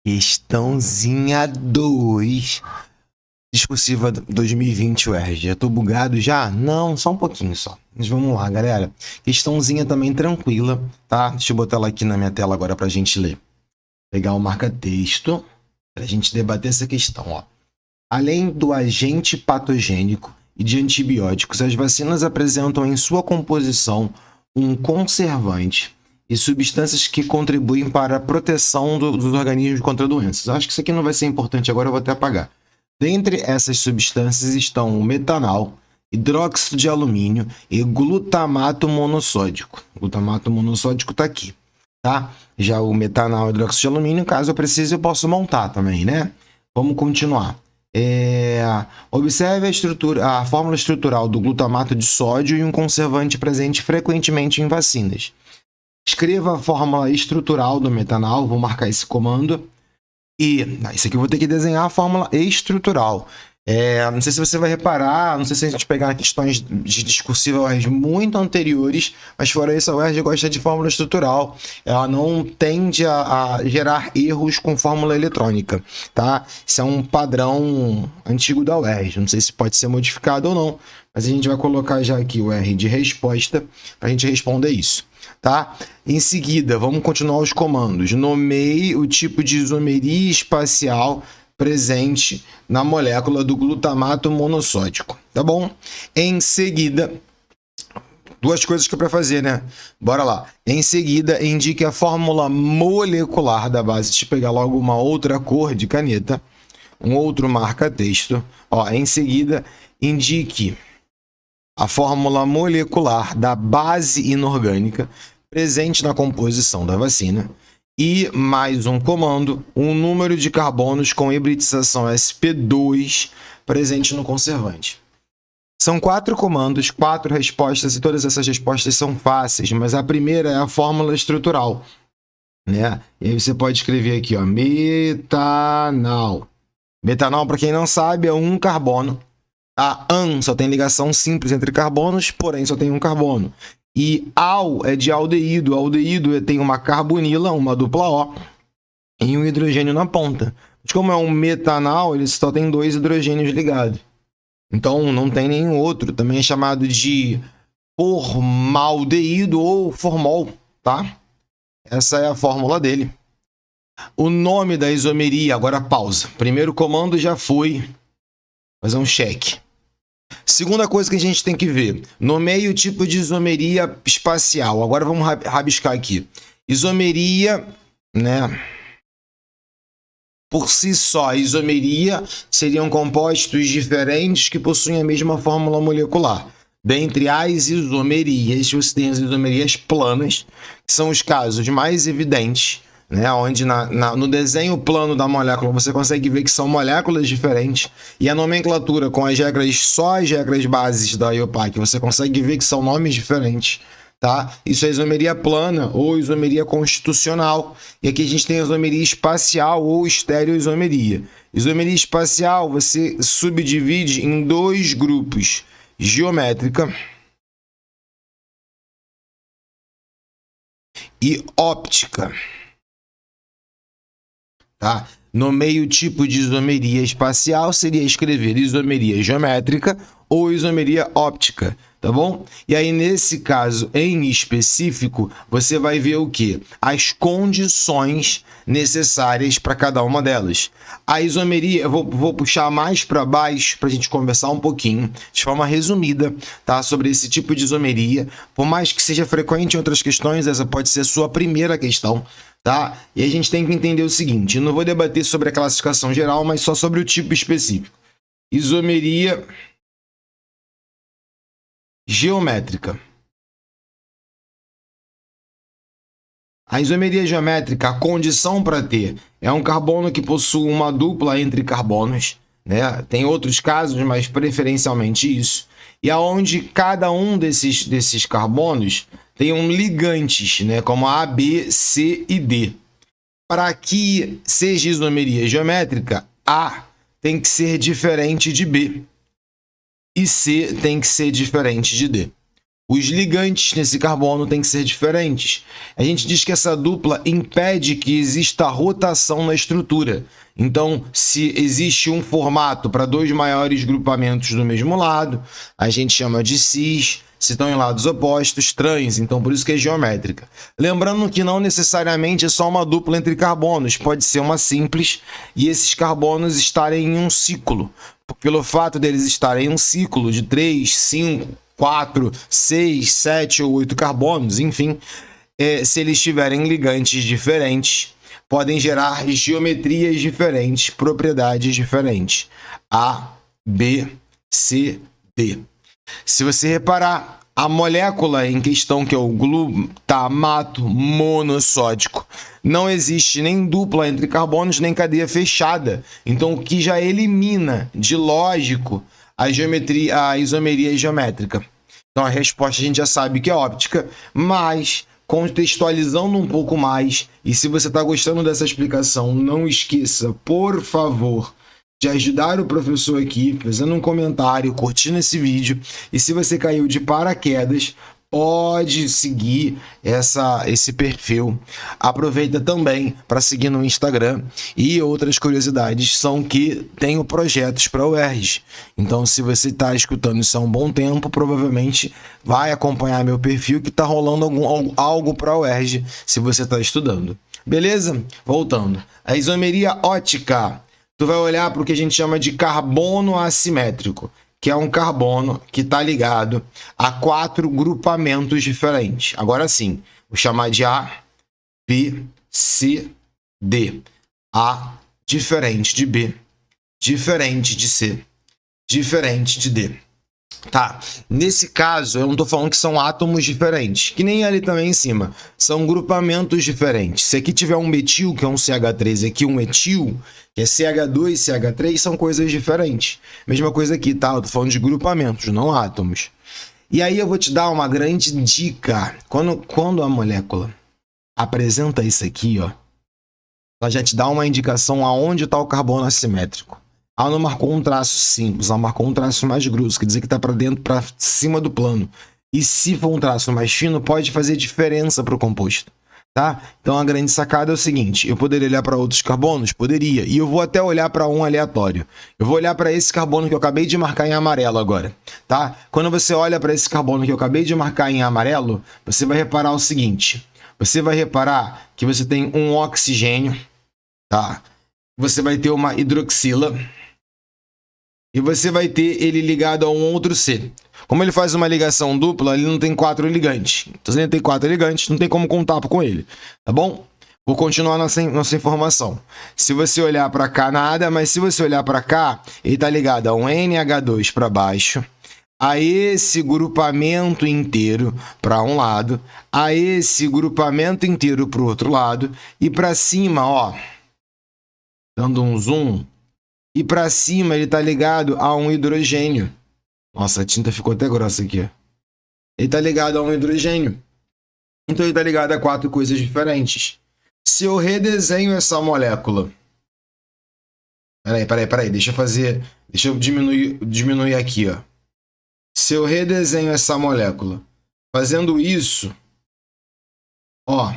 Questãozinha 2. Discursiva 2020 UERJ. Já tô bugado já? Não, só um pouquinho só. Mas vamos lá, galera. Questãozinha também tranquila, tá? Deixa eu botar ela aqui na minha tela agora pra gente ler. Pegar o marca-texto pra gente debater essa questão, ó. Além do agente patogênico e de antibióticos, as vacinas apresentam em sua composição um conservante e substâncias que contribuem para a proteção dos organismos contra doenças. Acho que isso aqui não vai ser importante agora, eu vou até apagar. Dentre essas substâncias estão o metanol, hidróxido de alumínio e glutamato monossódico. O glutamato monossódico está aqui, tá? Já o metanol e hidróxido de alumínio, caso eu precise, eu posso montar também, né? Vamos continuar. Observe a fórmula estrutural do glutamato de sódio e um conservante presente frequentemente em vacinas. Escreva a fórmula estrutural do metanol, vou marcar esse comando. E isso aqui eu vou ter que desenhar a fórmula estrutural. Não sei se você vai reparar, não sei se a gente pegar questões de discursiva UERJ muito anteriores, mas fora isso a UERJ gosta de fórmula estrutural. Ela não tende a gerar erros com fórmula eletrônica, tá? Isso é um padrão antigo da UERJ, não sei se pode ser modificado ou não, mas a gente vai colocar já aqui o R de resposta para a gente responder isso. Tá? Em seguida, vamos continuar os comandos. Nomeie o tipo de isomeria espacial presente na molécula do glutamato monossódico, tá bom? Em seguida, duas coisas que é para fazer, né? Bora lá. Em seguida, indique a fórmula molecular da base. Deixa eu pegar logo uma outra cor de caneta, um outro marca-texto. Em seguida, indique a fórmula molecular da base inorgânica presente na composição da vacina e mais um comando, um número de carbonos com hibridização sp2 presente no conservante. São 4 comandos, 4 respostas e todas essas respostas são fáceis, mas a primeira é a fórmula estrutural, né? E aí você pode escrever aqui, ó, metanol. Metanol, para quem não sabe, é um carbono. A AN só tem ligação simples entre carbonos, porém só tem um carbono. E AL é de aldeído. Aldeído tem uma carbonila, uma dupla O, e um hidrogênio na ponta. Mas como é um metanol, ele só tem 2 hidrogênios ligados. Então não tem nenhum outro. Também é chamado de formaldeído ou formol, tá? Essa é a fórmula dele. O nome da isomeria, agora pausa. Primeiro comando já foi fazer um check. Segunda coisa que a gente tem que ver, nomeie o tipo de isomeria espacial. Agora vamos rabiscar aqui. Isomeria, né? Por si só, isomeria seriam compostos diferentes que possuem a mesma fórmula molecular. Dentre as isomerias, você tem as isomerias planas, que são os casos mais evidentes, né, onde no desenho plano da molécula você consegue ver que são moléculas diferentes, e a nomenclatura com as regras, só as regras bases da IUPAC, você consegue ver que são nomes diferentes, tá? Isso é isomeria plana ou isomeria constitucional, e aqui a gente tem a isomeria espacial ou estereoisomeria. Isomeria espacial você subdivide em 2 grupos, geométrica e óptica. Tá? Nomeie o tipo de isomeria espacial, seria escrever isomeria geométrica ou isomeria óptica, tá bom? E aí, nesse caso em específico, você vai ver o quê? As condições necessárias para cada uma delas. A isomeria, eu vou puxar mais para baixo para a gente conversar um pouquinho, de forma resumida, tá? Sobre esse tipo de isomeria. Por mais que seja frequente em outras questões, essa pode ser a sua primeira questão, tá? E a gente tem que entender o seguinte, eu não vou debater sobre a classificação geral, mas só sobre o tipo específico. Isomeria geométrica. A isomeria geométrica, a condição para ter, é um carbono que possui uma dupla entre carbonos, né? Tem outros casos, mas preferencialmente isso. E aonde cada um desses carbonos tem ligantes, né? Como A, B, C e D. Para que seja isomeria geométrica, A tem que ser diferente de B e C tem que ser diferente de D. Os ligantes nesse carbono têm que ser diferentes. A gente diz que essa dupla impede que exista rotação na estrutura. Então, se existe um formato para dois maiores grupamentos do mesmo lado, a gente chama de cis. Se estão em lados opostos, trans, então por isso que é geométrica. Lembrando que não necessariamente é só uma dupla entre carbonos, pode ser uma simples e esses carbonos estarem em um ciclo. Pelo fato deles estarem em um ciclo de 3, 5, 4, 6, 7 ou 8 carbonos, enfim, se eles tiverem ligantes diferentes, podem gerar geometrias diferentes, propriedades diferentes. A, B, C, D. Se você reparar, a molécula em questão, que é o glutamato monossódico, não existe nem dupla entre carbonos, nem cadeia fechada. Então, o que já elimina de lógico a isomeria geométrica. Então, a resposta a gente já sabe que é óptica, mas contextualizando um pouco mais, e se você está gostando dessa explicação, não esqueça, por favor, de ajudar o professor aqui, fazendo um comentário, curtindo esse vídeo. E se você caiu de paraquedas, pode seguir esse perfil. Aproveita também para seguir no Instagram. E outras curiosidades são que tenho projetos para a UERJ. Então, se você está escutando isso há um bom tempo, provavelmente vai acompanhar meu perfil, que está rolando algo para a UERJ, se você está estudando. Beleza? Voltando. A isomeria ótica. Tu vai olhar para o que a gente chama de carbono assimétrico, que é um carbono que está ligado a 4 grupamentos diferentes. Agora sim, vou chamar de A, B, C, D. A diferente de B, diferente de C, diferente de D. Tá, nesse caso eu não estou falando que são átomos diferentes, que nem ali também em cima, são grupamentos diferentes. Se aqui tiver um metil, que é um CH3, e aqui um etil, que é CH2 e CH3, são coisas diferentes. Mesma coisa aqui, tá? Eu tô falando de grupamentos, não átomos. E aí eu vou te dar uma grande dica. Quando a molécula apresenta isso aqui, ó, ela já te dá uma indicação aonde está o carbono assimétrico. Ela não marcou um traço simples, ela marcou um traço mais grosso, quer dizer que está para dentro, para cima do plano. E se for um traço mais fino, pode fazer diferença para o composto. Tá? Então a grande sacada é o seguinte: eu poderia olhar para outros carbonos? Poderia. E eu vou até olhar para um aleatório. Eu vou olhar para esse carbono que eu acabei de marcar em amarelo agora. Tá? Quando você olha para esse carbono que eu acabei de marcar em amarelo, você vai reparar o seguinte: você vai reparar que você tem um oxigênio, tá? Você vai ter uma hidroxila e você vai ter ele ligado a um outro C. Como ele faz uma ligação dupla, ele não tem 4 ligantes. Então, se ele não tem 4 ligantes, não tem como contar com ele. Tá bom? Vou continuar nossa informação. Se você olhar para cá, nada, mas se você olhar para cá, ele está ligado a um NH2 para baixo, a esse grupamento inteiro para um lado, a esse grupamento inteiro para o outro lado, e para cima, ó, dando um zoom, e para cima ele está ligado a um hidrogênio. Nossa, a tinta ficou até grossa aqui. Ó. Ele está ligado a um hidrogênio. Então ele está ligado a 4 coisas diferentes. Se eu redesenho essa molécula... Peraí. Deixa eu diminuir aqui, ó. Se eu redesenho essa molécula fazendo isso, ó,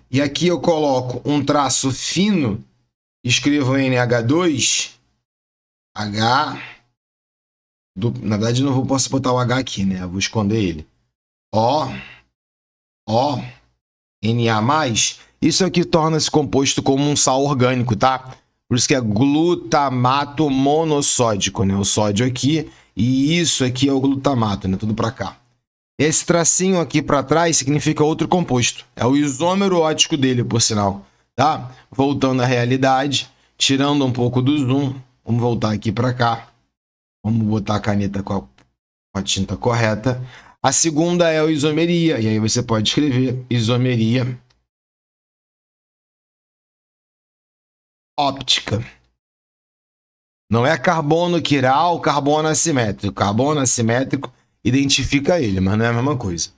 e aqui eu coloco um traço fino, escrevo NH2, na verdade não posso botar o H aqui, né? Eu vou esconder ele. Na+, isso aqui torna esse composto como um sal orgânico, tá? Por isso que é glutamato monossódico, né? O sódio aqui e isso aqui é o glutamato, né? Tudo para cá. Esse tracinho aqui para trás significa outro composto. É o isômero ótico dele, por sinal, tá? Voltando à realidade, tirando um pouco do zoom, vamos voltar aqui para cá. Vamos botar a caneta com a tinta correta. A segunda é a isomeria, e aí você pode escrever isomeria óptica. Não é carbono quiral, carbono assimétrico. Carbono assimétrico identifica ele, mas não é a mesma coisa.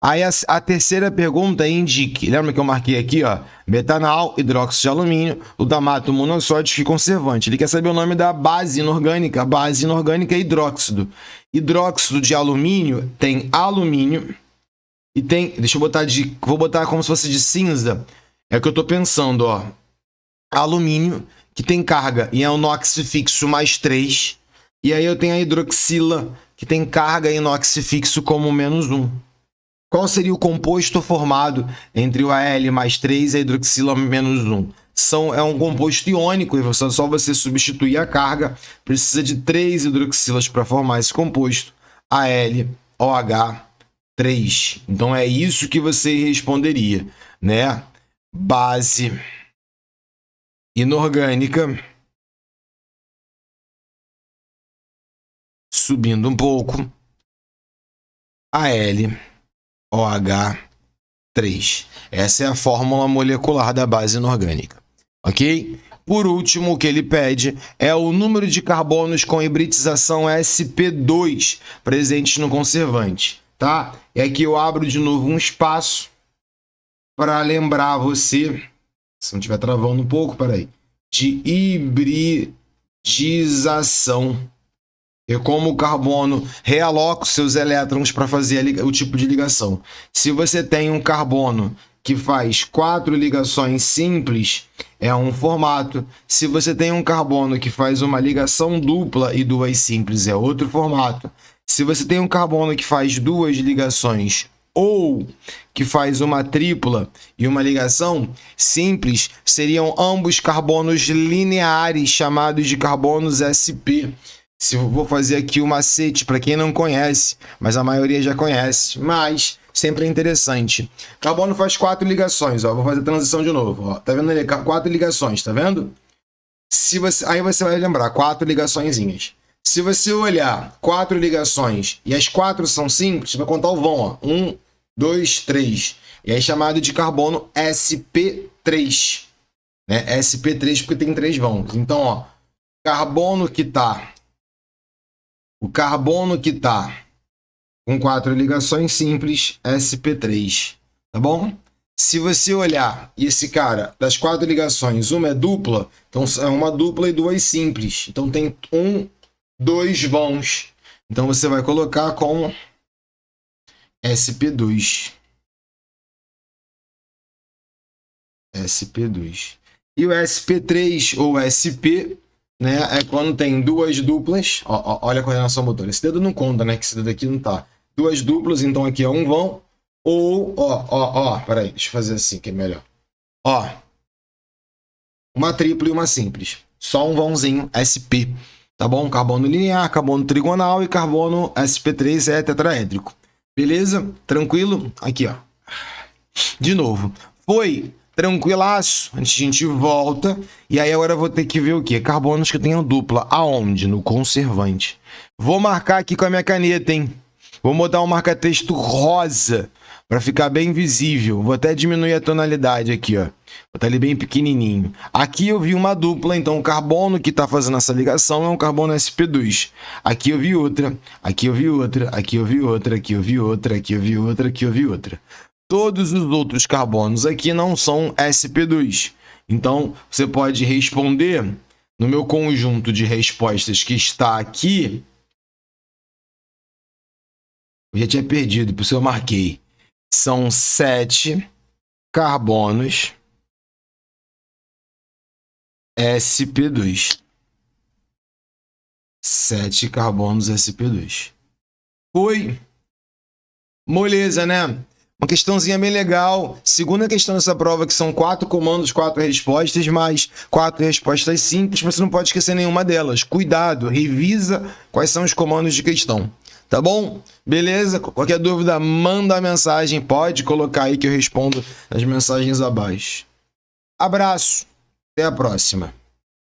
Aí a terceira pergunta é indique. Lembra que eu marquei aqui, ó? Metanal, hidróxido de alumínio, glutamato monossódico e conservante. Ele quer saber o nome da base inorgânica. A base inorgânica é hidróxido. Hidróxido de alumínio tem alumínio e tem... Deixa eu botar de... Vou botar como se fosse de cinza. É o que eu tô pensando, ó. Alumínio, que tem carga e é um inox fixo mais 3. E aí eu tenho a hidroxila, que tem carga e inox fixo como menos 1. Qual seria o composto formado entre o Al mais 3 e a hidroxila menos 1? É um composto iônico, e só você substituir a carga. Precisa de 3 hidroxilas para formar esse composto, AlOH3. Então é isso que você responderia, né? Base inorgânica, subindo um pouco, AlOH3. Essa é a fórmula molecular da base inorgânica, ok? Por último, o que ele pede é o número de carbonos com hibridização sp2 presentes no conservante, tá? E aqui eu abro de novo um espaço para lembrar você, se não estiver travando um pouco, peraí, de hibridização. É como o carbono realoca os seus elétrons para fazer o tipo de ligação. Se você tem um carbono que faz 4 ligações simples, é um formato. Se você tem um carbono que faz uma ligação dupla e 2 simples, é outro formato. Se você tem um carbono que faz 2 ligações ou que faz uma tripla e uma ligação simples, seriam ambos carbonos lineares, chamados de carbonos sp. Se eu vou fazer aqui o macete para quem não conhece, mas a maioria já conhece, mas sempre é interessante. Carbono faz 4 ligações, ó. Vou fazer a transição de novo, ó. Tá vendo ali? 4 ligações, tá vendo? Aí você vai lembrar, 4 ligaçõezinhas. Se você olhar 4 ligações e as 4 são simples, você vai contar o vão, ó. 1, 2, 3. E aí é chamado de carbono sp3, né? sp3 porque tem 3 vãos. Então, ó, o carbono que tá com 4 ligações simples, sp3, tá bom? Se você olhar, e esse cara, das 4 ligações, uma é dupla, então é uma dupla e 2 simples. Então tem 2 vãos. Então você vai colocar com sp2. sp2. E o sp3 ou sp, né, é quando tem 2 duplas. Olha a coordenação motora. Esse dedo não conta, né? Que esse dedo aqui não tá. 2 duplas, então aqui é um vão. Ou, peraí, deixa eu fazer assim que é melhor. Ó, uma tripla e uma simples. Só um vãozinho sp, tá bom? Carbono linear, carbono trigonal e carbono sp3 é tetraédrico. Beleza? Tranquilo? Aqui, ó. De novo. Foi tranquilaço, a gente volta, e aí agora eu vou ter que ver o quê? Carbonos que tenham dupla. Aonde? No conservante. Vou marcar aqui com a minha caneta, hein? Vou botar um marca-texto rosa, para ficar bem visível. Vou até diminuir a tonalidade aqui, ó. Vou botar ele bem pequenininho. Aqui eu vi uma dupla, então o carbono que está fazendo essa ligação é um carbono sp2. Aqui eu vi outra, aqui eu vi outra, aqui eu vi outra, aqui eu vi outra, aqui eu vi outra, aqui eu vi outra. Todos os outros carbonos aqui não são sp2. Então, você pode responder no meu conjunto de respostas que está aqui. Eu já tinha perdido, por isso eu marquei. São 7 carbonos sp2. 7 carbonos sp2. Foi. Moleza, né? Uma questãozinha bem legal. Segunda questão dessa prova, que são 4 comandos, 4 respostas, mas 4 respostas simples, mas você não pode esquecer nenhuma delas. Cuidado, revisa quais são os comandos de questão. Tá bom? Beleza? Qualquer dúvida, manda a mensagem. Pode colocar aí que eu respondo as mensagens abaixo. Abraço. Até a próxima.